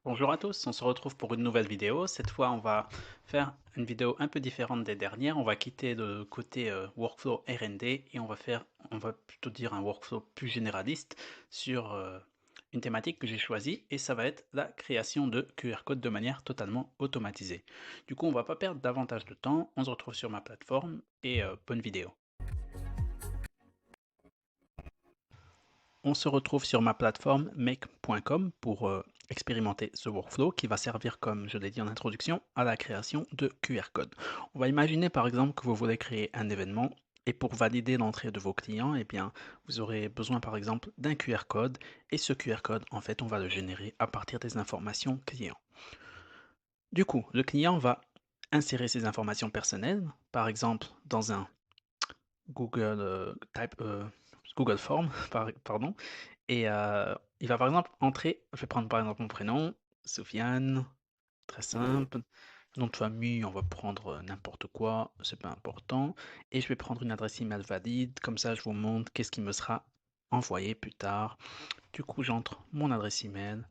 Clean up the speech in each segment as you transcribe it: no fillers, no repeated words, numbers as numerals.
Bonjour à tous, on se retrouve pour une nouvelle vidéo. Cette fois, on va faire une vidéo un peu différente des dernières. On va quitter le côté workflow R&D et on va plutôt dire un workflow plus généraliste sur une thématique que j'ai choisie et ça va être la création de QR codes de manière totalement automatisée. Du coup, on va pas perdre davantage de temps. On se retrouve sur ma plateforme et bonne vidéo. On se retrouve sur ma plateforme make.com pour expérimenter ce workflow qui va servir, comme je l'ai dit en introduction, à la création de QR codes. On va imaginer par exemple que vous voulez créer un événement et pour valider l'entrée de vos clients, eh bien, vous aurez besoin par exemple d'un QR code et ce QR code, en fait, on va le générer à partir des informations clients. Du coup, le client va insérer ses informations personnelles, par exemple dans un Google, Google Form, pardon, et il va par exemple entrer, je vais prendre par exemple mon prénom, Sofiane, très simple. Nom de famille, on va prendre n'importe quoi, c'est pas important. Et je vais prendre une adresse email valide, comme ça je vous montre qu'est-ce qui me sera envoyé plus tard. Du coup, j'entre mon adresse email,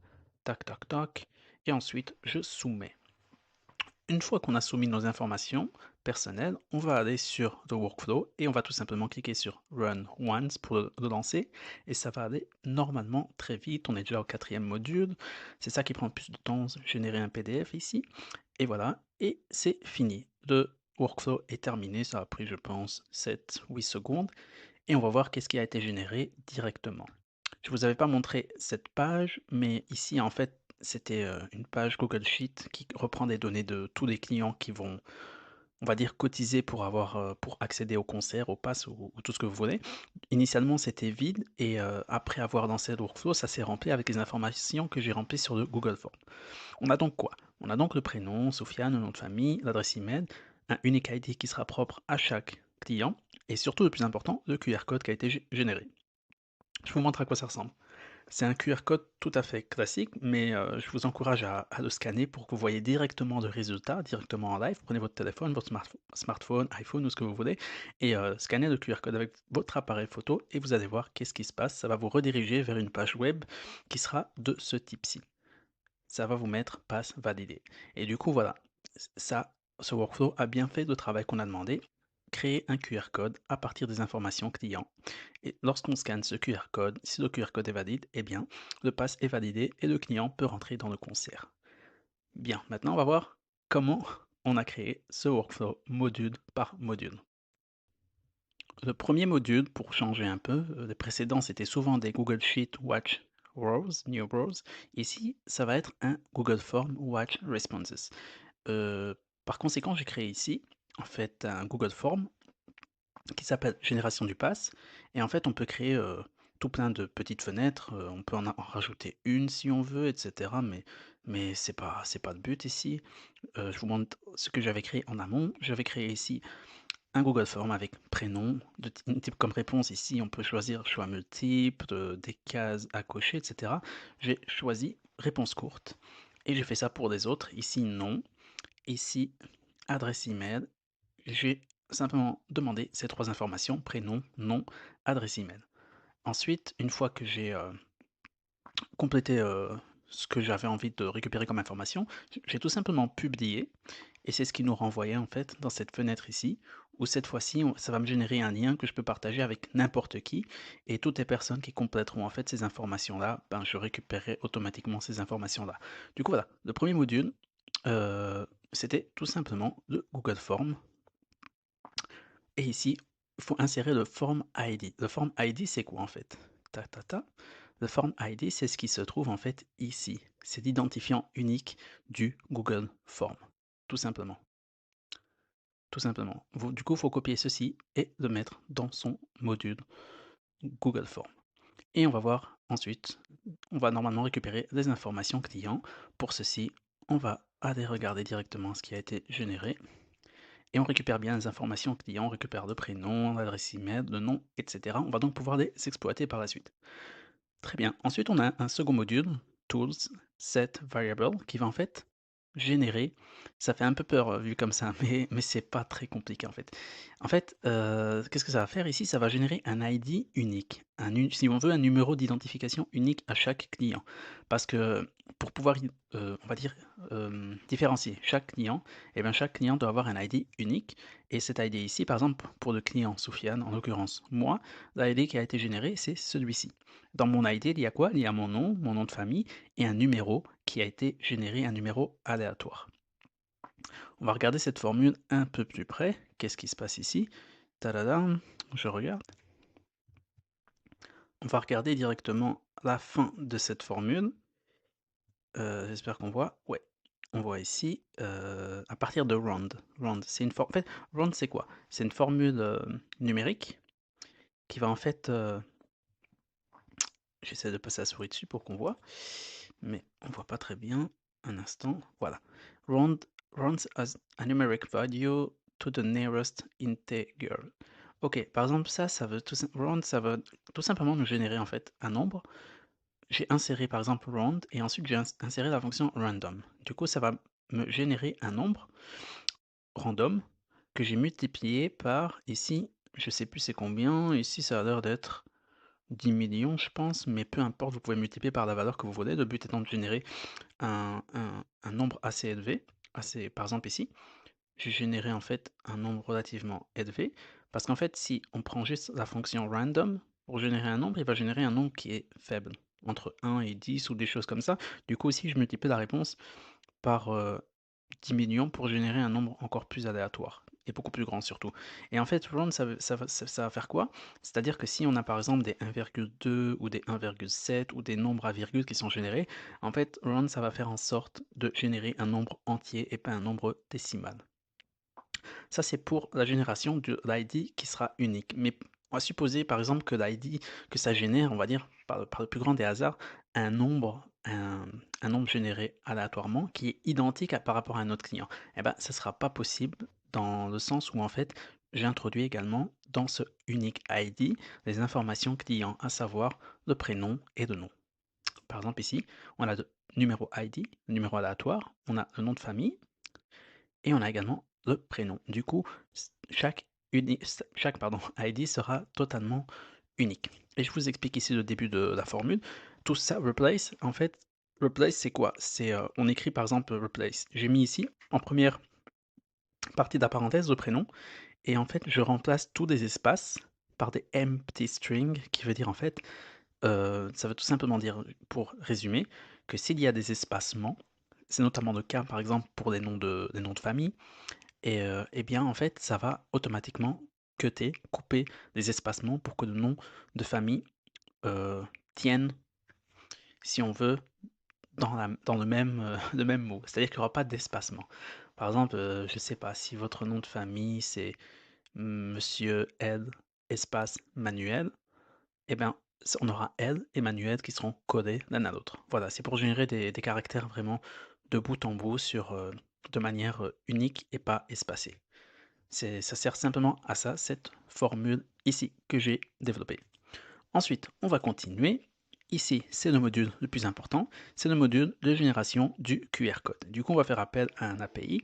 tac tac tac, et ensuite je soumets. Une fois qu'on a soumis nos informations personnelles, on va aller sur The Workflow et on va tout simplement cliquer sur Run Once pour le lancer et ça va aller normalement très vite. On est déjà au quatrième module. C'est ça qui prend le plus de temps, générer un PDF ici. Et voilà, et c'est fini. Le workflow est terminé. Ça a pris, je pense, 7-8 secondes et on va voir qu'est-ce qui a été généré directement. Je vous avais pas montré cette page, mais ici, en fait, c'était une page Google Sheet qui reprend des données de tous les clients qui vont, on va dire, cotiser pour avoir, pour accéder au concert, au pass ou tout ce que vous voulez. Initialement, c'était vide et après avoir lancé le workflow, ça s'est rempli avec les informations que j'ai remplies sur le Google Form. On a donc quoi? On a donc le prénom, Sofiane, le nom de famille, l'adresse email, un unique ID qui sera propre à chaque client et surtout, le plus important, le QR code qui a été généré. Je vous montre à quoi ça ressemble. C'est un QR code tout à fait classique, mais je vous encourage à le scanner pour que vous voyez directement le résultat, directement en live. Prenez votre téléphone, votre smartphone, iPhone ou ce que vous voulez, et scannez le QR code avec votre appareil photo et vous allez voir qu'est-ce qui se passe. Ça va vous rediriger vers une page web qui sera de ce type-ci. Ça va vous mettre passe validé. Et du coup, voilà, ça, ce workflow a bien fait le travail qu'on a demandé. Créer un QR code à partir des informations clients. Et lorsqu'on scanne ce QR code, si le QR code est valide, eh bien, le pass est validé et le client peut rentrer dans le concert. Bien, maintenant on va voir comment on a créé ce workflow module par module. Le premier module, pour changer un peu, les précédents c'était souvent des Google Sheet Watch Rows, New Rows. Ici, ça va être un Google Form Watch Responses. Par conséquent, j'ai créé ici, en fait, un Google Form qui s'appelle Génération du pass. Et en fait, on peut créer tout plein de petites fenêtres. On peut en rajouter une si on veut, etc. Mais c'est pas le but ici. Je vous montre ce que j'avais créé en amont. J'avais créé ici un Google Form avec prénom, de type comme réponse. Ici, on peut choisir choix multiple, des cases à cocher, etc. J'ai choisi réponse courte. Et j'ai fait ça pour les autres. Ici, non. Ici, adresse email. J'ai simplement demandé ces trois informations, prénom, nom, adresse email. Ensuite, une fois que j'ai complété ce que j'avais envie de récupérer comme information, j'ai tout simplement publié, et c'est ce qui nous renvoyait en fait dans cette fenêtre ici, où cette fois-ci, ça va me générer un lien que je peux partager avec n'importe qui, et toutes les personnes qui compléteront en fait ces informations-là, ben, je récupérerai automatiquement ces informations-là. Du coup voilà, le premier module, c'était tout simplement le Google Form. Et ici, il faut insérer le Form ID. Le Form ID, c'est quoi en fait? Ta, ta, ta. Le Form ID, c'est ce qui se trouve en fait ici. C'est l'identifiant unique du Google Form. Tout simplement. Tout simplement. Du coup, il faut copier ceci et le mettre dans son module Google Form. Et on va voir ensuite, on va normalement récupérer les informations clients. Pour ceci, on va aller regarder directement ce qui a été généré. Et on récupère bien les informations clients, on récupère le prénom, l'adresse email, le nom, etc. On va donc pouvoir les exploiter par la suite. Très bien. Ensuite, on a un second module, Tools, Set Variable, qui va en fait générer. Ça fait un peu peur, vu comme ça, mais c'est pas très compliqué, en fait. En fait, qu'est-ce que ça va faire ici? Ça va générer un ID unique, si on veut, un numéro d'identification unique à chaque client. Parce que pour pouvoir on va dire, différencier chaque client, et bien, chaque client doit avoir un ID unique et cet ID ici, par exemple, pour le client Soufiane, en l'occurrence moi, l'ID qui a été généré, c'est celui-ci. Dans mon ID, il y a quoi? Il y a mon nom de famille et un numéro qui a été généré, un numéro aléatoire. On va regarder cette formule un peu plus près. Qu'est-ce qui se passe ici? Tadadam, je regarde. On va regarder directement la fin de cette formule. J'espère qu'on voit. Ouais, on voit ici à partir de round. Round, c'est une en fait, round c'est quoi? C'est une formule numérique qui va en fait. J'essaie de passer la souris dessus pour qu'on voit, mais on voit pas très bien. Un instant, voilà. Round rounds as a numeric value to the nearest integer. Ok, par exemple ça veut round, ça veut tout simplement nous générer en fait un nombre. J'ai inséré par exemple round et ensuite j'ai inséré la fonction random. Du coup, ça va me générer un nombre random que j'ai multiplié par ici, je sais plus c'est combien. Ici, ça a l'air d'être 10 millions, je pense, mais peu importe, vous pouvez multiplier par la valeur que vous voulez. Le but étant de générer un nombre assez élevé. Par exemple ici, j'ai généré en fait un nombre relativement élevé, parce qu'en fait, si on prend juste la fonction random pour générer un nombre, il va générer un nombre qui est faible, entre 1 et 10 ou des choses comme ça. Du coup, ici, je multiplie la réponse par 10 millions pour générer un nombre encore plus aléatoire et beaucoup plus grand surtout. Et en fait, round, ça va faire quoi? C'est-à-dire que si on a par exemple des 1,2 ou des 1,7 ou des nombres à virgule qui sont générés, en fait, round, ça va faire en sorte de générer un nombre entier et pas un nombre décimal. Ça, c'est pour la génération de l'ID qui sera unique. Mais on va supposer par exemple que l'ID que ça génère, on va dire par le plus grand des hasards, un nombre généré aléatoirement qui est identique par rapport à un autre client. Eh ben, ça ne sera pas possible dans le sens où en fait, j'ai introduit également dans ce unique ID les informations clients, à savoir le prénom et le nom. Par exemple ici, on a le numéro ID, le numéro aléatoire, on a le nom de famille, et on a également le prénom. Du coup, chaque ID sera totalement unique. Et je vous explique ici le début de la formule. Tout ça, replace, en fait, replace c'est quoi? C'est, on écrit par exemple replace. J'ai mis ici, en première partie de la parenthèse, le prénom, et en fait, je remplace tous les espaces par des empty strings, qui veut dire en fait, ça veut tout simplement dire, pour résumer, que s'il y a des espacements, c'est notamment le cas par exemple pour des noms de famille, et bien, en fait, ça va automatiquement couper les espacements pour que le nom de famille, tienne, si on veut, dans le même, le même mot. C'est-à-dire qu'il y aura pas d'espacement. Par exemple, je sais pas, si votre nom de famille, c'est monsieur L espace Manuel, et bien, on aura L et Manuel qui seront collés l'un à l'autre. Voilà, c'est pour générer des caractères vraiment de bout en bout de manière, unique et pas espacée. Ça sert simplement à ça, cette formule ici que j'ai développée. Ensuite, on va continuer. Ici, c'est le module le plus important, c'est le module de génération du QR code. Du coup, on va faire appel à un API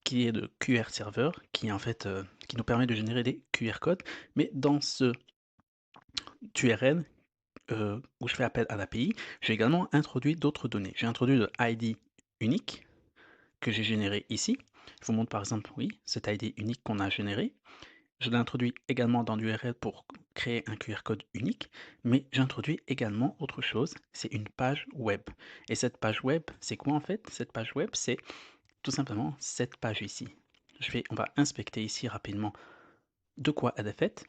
qui est le QR Server, qui en fait qui nous permet de générer des QR codes. Mais dans ce URL où je fais appel à l'API, j'ai également introduit d'autres données. J'ai introduit le ID unique que j'ai généré ici. Je vous montre par exemple, oui, cet ID unique qu'on a généré. Je l'introduis également dans l'URL pour créer un QR code unique, mais j'introduis également autre chose, c'est une page web. Et cette page web, c'est quoi en fait? Cette page web, c'est tout simplement cette page ici. On va inspecter ici rapidement de quoi elle est faite.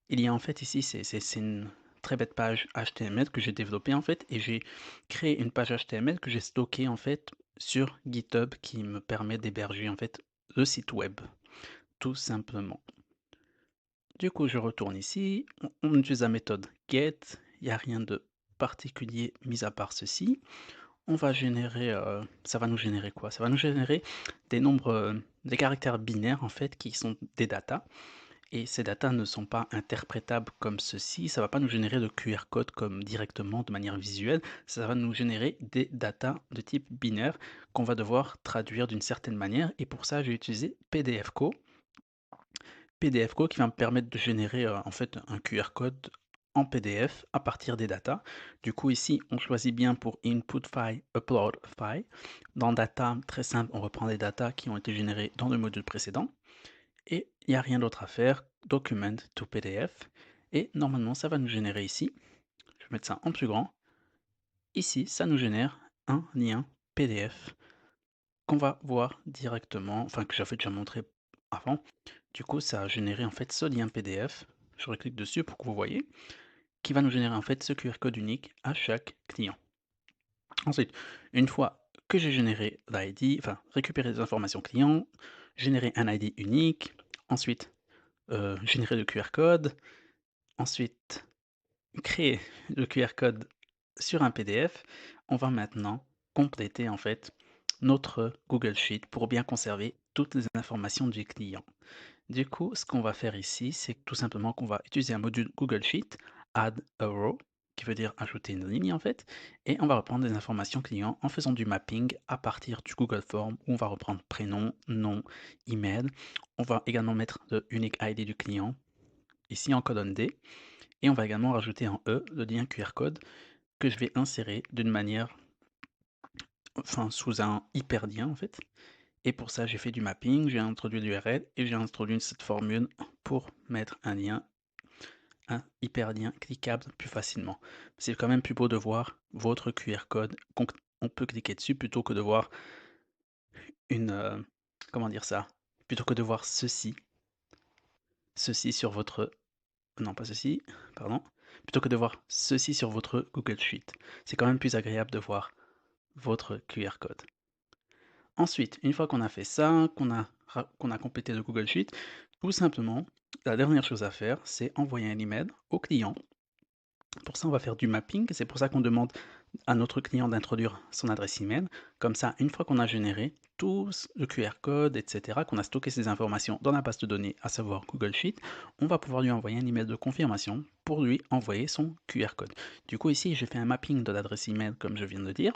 Il y a en fait ici, c'est une très bête page HTML que j'ai développée en fait, et j'ai créé une page HTML que j'ai stockée en fait sur GitHub qui me permet d'héberger en fait le site web, tout simplement. Du coup, je retourne ici, on utilise la méthode get, il n'y a rien de particulier mis à part ceci. On va générer, ça va nous générer quoi? Ça va nous générer des nombres, des caractères binaires en fait qui sont des datas. et ces datas ne sont pas interprétables comme ceci, ça va pas nous générer de QR code comme directement de manière visuelle, ça va nous générer des datas de type binaire qu'on va devoir traduire d'une certaine manière et pour ça j'ai utilisé PDFCO. PDFCO qui va me permettre de générer en fait un QR code en PDF à partir des datas. Du coup ici on choisit bien pour input file, upload file. Dans data, très simple, on reprend les datas qui ont été générées dans le module précédent. Et il n'y a rien d'autre à faire, document to PDF. Et normalement ça va nous générer ici, je vais mettre ça en plus grand. Ici ça nous génère un lien PDF qu'on va voir directement, enfin que j'avais déjà montré avant. Du coup, ça a généré en fait ce lien PDF. Je reclique dessus pour que vous voyez, qui va nous générer en fait ce QR code unique à chaque client. Ensuite, une fois que j'ai généré l'ID, enfin récupéré les informations clients, générer un ID unique, ensuite générer le QR code, ensuite créer le QR code sur un PDF, on va maintenant compléter en fait notre Google Sheet pour bien conserver toutes les informations du client. Du coup, ce qu'on va faire ici, c'est tout simplement qu'on va utiliser un module Google Sheet, add a row, qui veut dire ajouter une ligne en fait, et on va reprendre des informations clients en faisant du mapping à partir du Google Form où on va reprendre prénom, nom, email. On va également mettre le unique ID du client, ici en colonne D, et on va également rajouter en E le lien QR code que je vais insérer d'une manière, enfin sous un hyperlien en fait. Et pour ça, j'ai fait du mapping, j'ai introduit l'URL et j'ai introduit cette formule pour mettre un hyperlien cliquable plus facilement. C'est quand même plus beau de voir votre QR code on peut cliquer dessus plutôt que de voir une, comment dire ça? Plutôt que de voir ceci sur votre, non pas ceci, pardon, plutôt que de voir ceci sur votre Google Sheet. C'est quand même plus agréable de voir votre QR code. Ensuite, une fois qu'on a fait ça, qu'on a complété le Google Sheet, tout simplement, la dernière chose à faire, c'est envoyer un email au client. Pour ça, on va faire du mapping. C'est pour ça qu'on demande à notre client d'introduire son adresse email. Comme ça, une fois qu'on a généré tout le QR code, etc., qu'on a stocké ces informations dans la base de données, à savoir Google Sheet, on va pouvoir lui envoyer un email de confirmation pour lui envoyer son QR code. Du coup, ici, j'ai fait un mapping de l'adresse email, comme je viens de le dire.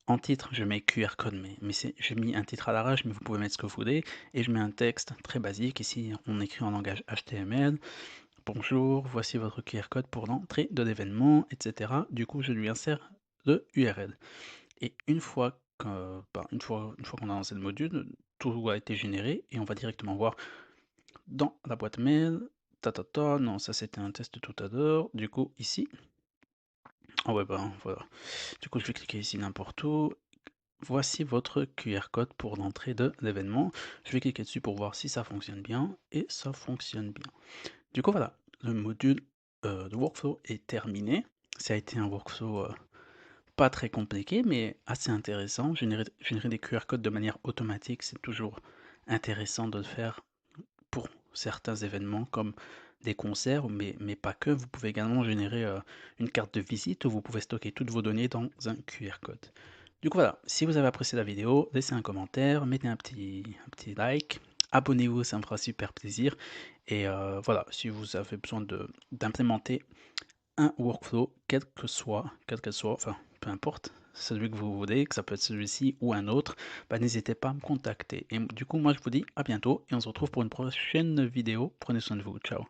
En titre, je mets QR code, mais j'ai mis un titre à l'arrache, mais vous pouvez mettre ce que vous voulez. Et je mets un texte très basique. Ici, on écrit en langage HTML. Bonjour, voici votre QR code pour l'entrée de l'événement, etc. Du coup, je lui insère le URL. Et une fois qu'on a lancé le module, tout a été généré et on va directement voir dans la boîte mail. Non, ça c'était un test tout à l'heure. Du coup, ici. Ah ouais, ben voilà. Du coup, je vais cliquer ici n'importe où. Voici votre QR code pour l'entrée de l'événement. Je vais cliquer dessus pour voir si ça fonctionne bien et ça fonctionne bien. Du coup, voilà, le module de workflow est terminé. Ça a été un workflow pas très compliqué, mais assez intéressant. Générer des QR codes de manière automatique, c'est toujours intéressant de le faire pour certains événements comme des concerts, mais pas que. Vous pouvez également générer une carte de visite où vous pouvez stocker toutes vos données dans un QR code. Du coup voilà, si vous avez apprécié la vidéo, laissez un commentaire, mettez un petit like, abonnez-vous, ça me fera super plaisir. Et voilà, si vous avez besoin d'implémenter un workflow, quel que soit, enfin peu importe, celui que vous voulez, que ça peut être celui-ci ou un autre, bah, n'hésitez pas à me contacter. Et du coup, moi je vous dis à bientôt et on se retrouve pour une prochaine vidéo. Prenez soin de vous, ciao.